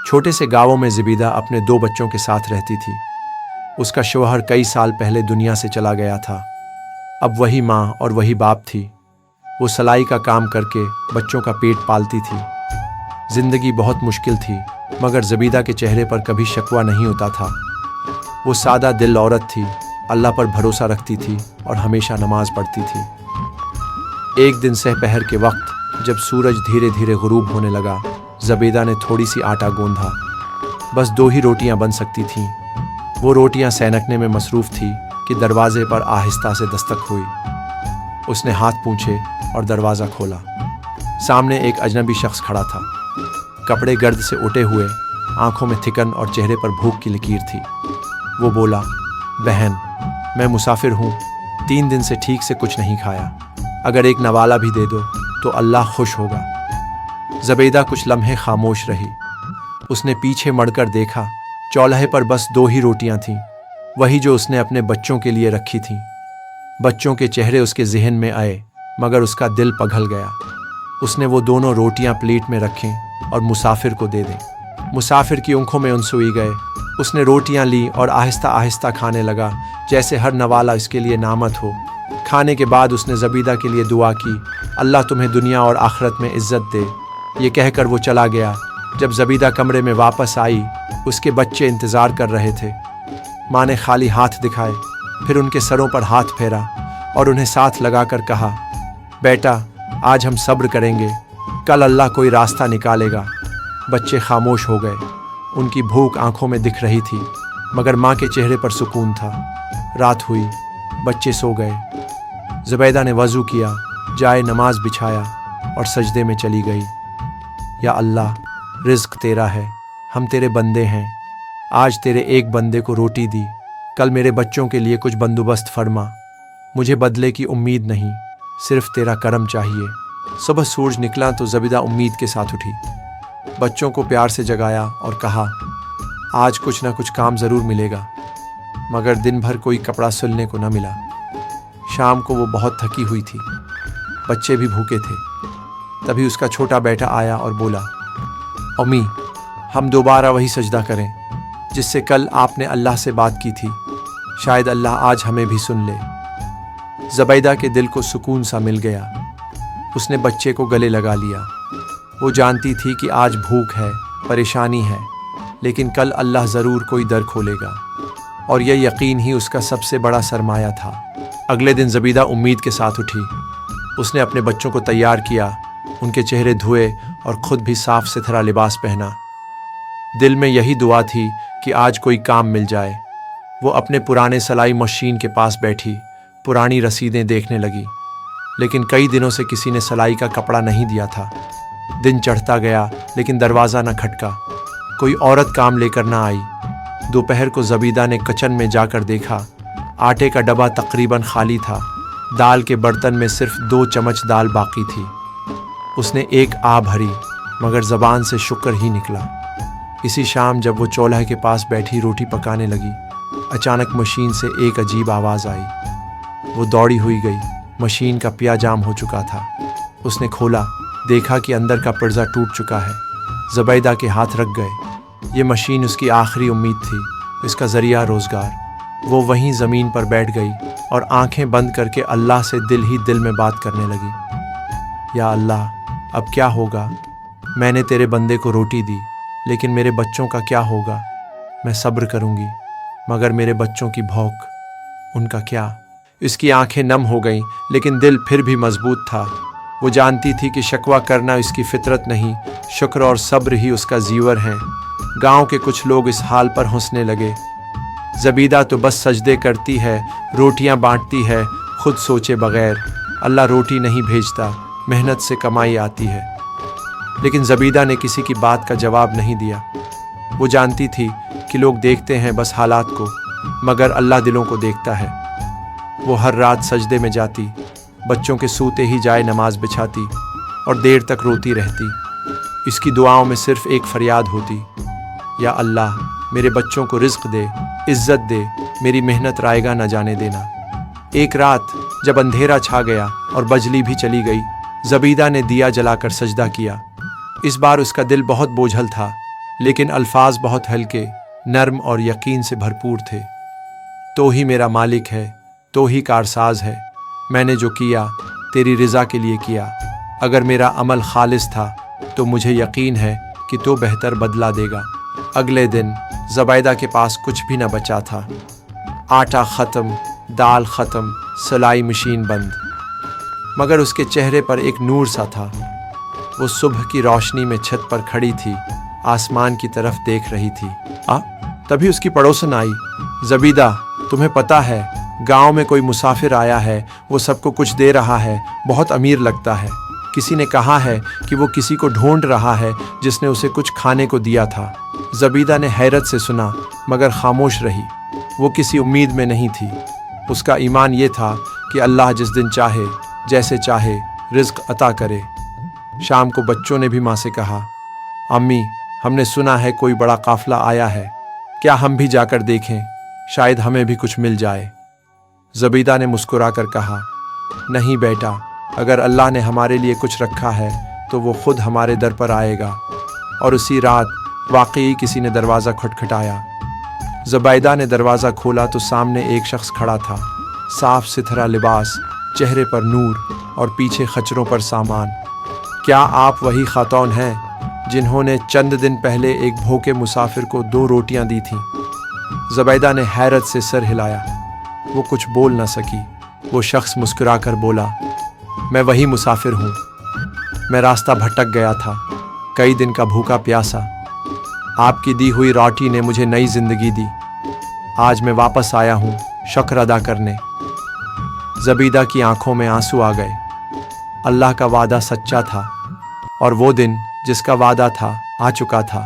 छोटे से गांव में ज़बीदा अपने 2 बच्चों के साथ रहती थी। उसका शौहर कई साल पहले दुनिया से चला गया था। अब वही माँ और वही बाप थी। वो सलाई का काम करके बच्चों का पेट पालती थी। जिंदगी बहुत मुश्किल थी, मगर ज़बीदा के चेहरे पर कभी शकवा नहीं होता था। वो सादा दिल औरत थी, अल्लाह पर भरोसा रखती थी और हमेशा नमाज पढ़ती थी। एक दिन सहपहर के वक्त जब सूरज धीरे धीरे गुरूब होने लगा, ज़बीदा ने थोड़ी सी आटा गूंधा। बस 2 ही रोटियां बन सकती थीं। वो रोटियां सैनकने में मसरूफ़ थी कि दरवाजे पर आहिस्ता से दस्तक हुई। उसने हाथ पूंछे और दरवाज़ा खोला। सामने एक अजनबी शख्स खड़ा था। कपड़े गर्द से उठे हुए, आंखों में थिकन और चेहरे पर भूख की लकीर थी। वो बोला, बहन, मैं मुसाफिर हूँ, 3 दिन से ठीक से कुछ नहीं खाया। अगर एक नवाला भी दे दो तो अल्लाह खुश होगा। ज़बीदा कुछ लम्हे खामोश रही। उसने पीछे मुड़कर देखा। चौल्हे पर बस 2 ही रोटियां थीं, वही जो उसने अपने बच्चों के लिए रखी थीं। बच्चों के चेहरे उसके जहन में आए, मगर उसका दिल पिघल गया। उसने वो दोनों रोटियां प्लेट में रखें और मुसाफिर को दे दें। मुसाफिर की आंखों में आंसू गए। उसने रोटियां ली और आहिस्ता आहिस्ता खाने लगा, जैसे हर नवाला इसके लिए नामत हो। खाने के बाद उसने ज़बीदा के लिए दुआ की, अल्लाह तुम्हें दुनिया और आखिरत में इज्जत दे। ये कहकर वो चला गया। जब ज़बीदा कमरे में वापस आई, उसके बच्चे इंतज़ार कर रहे थे। माँ ने खाली हाथ दिखाए, फिर उनके सरों पर हाथ फेरा और उन्हें साथ लगाकर कहा, बेटा, आज हम सब्र करेंगे, कल अल्लाह कोई रास्ता निकालेगा। बच्चे खामोश हो गए। उनकी भूख आंखों में दिख रही थी, मगर माँ के चेहरे पर सुकून था। रात हुई, बच्चे सो गए। ज़बीदा ने वज़ू किया, जाए नमाज बिछाया और सजदे में चली गई। या अल्लाह, रिज़्क तेरा है, हम तेरे बंदे हैं। आज तेरे एक बंदे को रोटी दी, कल मेरे बच्चों के लिए कुछ बंदोबस्त फरमा। मुझे बदले की उम्मीद नहीं, सिर्फ तेरा करम चाहिए। सुबह सूरज निकला तो ज़बीदा उम्मीद के साथ उठी। बच्चों को प्यार से जगाया और कहा, आज कुछ ना कुछ काम ज़रूर मिलेगा। मगर दिन भर कोई कपड़ा सिलने को न मिला। शाम को वो बहुत थकी हुई थी। बच्चे भी भूखे थे। तभी उसका छोटा बेटा आया और बोला, अम्मी, हम दोबारा वही सजदा करें जिससे कल आपने अल्लाह से बात की थी। शायद अल्लाह आज हमें भी सुन ले। ज़बीदा के दिल को सुकून सा मिल गया। उसने बच्चे को गले लगा लिया। वो जानती थी कि आज भूख है, परेशानी है, लेकिन कल अल्लाह ज़रूर कोई दर खोलेगा, और यह यकीन ही उसका सबसे बड़ा सरमाया था। अगले दिन ज़बीदा उम्मीद के साथ उठी। उसने अपने बच्चों को तैयार किया, उनके चेहरे धोए और ख़ुद भी साफ सुथरा लिबास पहना। दिल में यही दुआ थी कि आज कोई काम मिल जाए। वो अपने पुराने सिलाई मशीन के पास बैठी, पुरानी रसीदें देखने लगी, लेकिन कई दिनों से किसी ने सिलाई का कपड़ा नहीं दिया था। दिन चढ़ता गया, लेकिन दरवाज़ा न खटका। कोई औरत काम लेकर ना आई। दोपहर को ज़बीदा ने किचन में जाकर देखा। आटे का डब्बा तकरीबन खाली था। दाल के बर्तन में सिर्फ 2 चम्मच दाल बाकी थी। उसने एक आ भरी, मगर ज़बान से शुक्र ही निकला। इसी शाम जब वो चूल्हे के पास बैठी रोटी पकाने लगी, अचानक मशीन से एक अजीब आवाज़ आई। वो दौड़ी हुई गई। मशीन का पिया जाम हो चुका था। उसने खोला, देखा कि अंदर का पुर्जा टूट चुका है। ज़बीदा के हाथ रख गए। ये मशीन उसकी आखिरी उम्मीद थी, इसका ज़रिया रोज़गार। वो वहीं ज़मीन पर बैठ गई और आंखें बंद करके अल्लाह से दिल ही दिल में बात करने लगी। या अल्लाह, अब क्या होगा? मैंने तेरे बंदे को रोटी दी, लेकिन मेरे बच्चों का क्या होगा? मैं सब्र करूंगी, मगर मेरे बच्चों की भौंक, उनका क्या? इसकी आंखें नम हो गईं, लेकिन दिल फिर भी मजबूत था। वो जानती थी कि शकवा करना इसकी फितरत नहीं, शुक्र और सब्र ही उसका जीवर है। गांव के कुछ लोग इस हाल पर हंसने लगे। ज़बीदा तो बस सजदे करती है, रोटियां बांटती है, खुद सोचे बगैर। अल्लाह रोटी नहीं भेजता, मेहनत से कमाई आती है। लेकिन ज़बीदा ने किसी की बात का जवाब नहीं दिया। वो जानती थी कि लोग देखते हैं बस हालात को, मगर अल्लाह दिलों को देखता है। वो हर रात सजदे में जाती, बच्चों के सूते ही जाए नमाज बिछाती और देर तक रोती रहती। इसकी दुआओं में सिर्फ एक फरियाद होती, या अल्लाह, मेरे बच्चों को रिज़्क दे, इज़्ज़त दे, मेरी मेहनत रायगा न जाने देना। एक रात जब अंधेरा छा गया और बिजली भी चली गई, ज़बीदा ने दिया जलाकर सजदा किया। इस बार उसका दिल बहुत बोझल था। लेकिन अल्फाज बहुत हल्के, नर्म और यकीन से भरपूर थे। तो ही मेरा मालिक है, तो ही कारसाज है। मैंने जो किया तेरी रज़ा के लिए किया। अगर मेरा अमल खालिस था तो मुझे यकीन है कि तो बेहतर बदला देगा। अगले दिन ज़बैदा के पास कुछ भी न बचा था। आटा ख़त्म, दाल ख़त्म, सिलाई मशीन बंद, मगर उसके चेहरे पर एक नूर सा था। वो सुबह की रोशनी में छत पर खड़ी थी, आसमान की तरफ देख रही थी। तभी उसकी पड़ोसन आई। ज़बीदा, तुम्हें पता है गांव में कोई मुसाफिर आया है, वो सबको कुछ दे रहा है, बहुत अमीर लगता है। किसी ने कहा है कि वो किसी को ढूंढ रहा है जिसने उसे कुछ खाने को दिया था। ज़बीदा ने हैरत से सुना मगर खामोश रही। वो किसी उम्मीद में नहीं थी। उसका ईमान ये था कि अल्लाह जिस दिन चाहे, जैसे चाहे रिज़्क़ अता करे। शाम को बच्चों ने भी माँ से कहा, अम्मी, हमने सुना है कोई बड़ा काफ़िला आया है, क्या हम भी जाकर देखें, शायद हमें भी कुछ मिल जाए। ज़बीदा ने मुस्कुराकर कहा, नहीं बेटा, अगर अल्लाह ने हमारे लिए कुछ रखा है तो वो खुद हमारे दर पर आएगा। और उसी रात वाकई किसी ने दरवाज़ा खटखटाया। ज़बैदा ने दरवाज़ा खोला तो सामने एक शख्स खड़ा था, साफ सुथरा लिबास, चेहरे पर नूर और पीछे खच्चरों पर सामान। क्या आप वही खातून हैं जिन्होंने चंद दिन पहले एक भूखे मुसाफिर को 2 रोटियां दी थीं? ज़बैदा ने हैरत से सर हिलाया। वो कुछ बोल न सकी। वो शख्स मुस्कुराकर बोला, मैं वही मुसाफिर हूँ। मैं रास्ता भटक गया था, कई दिन का भूखा प्यासा। आपकी दी हुई रोटी ने मुझे नई जिंदगी दी। आज मैं वापस आया हूँ शुक्र अदा करने। ज़बीदा की आंखों में आंसू आ गए। अल्लाह का वादा सच्चा था और वो दिन जिसका वादा था आ चुका था।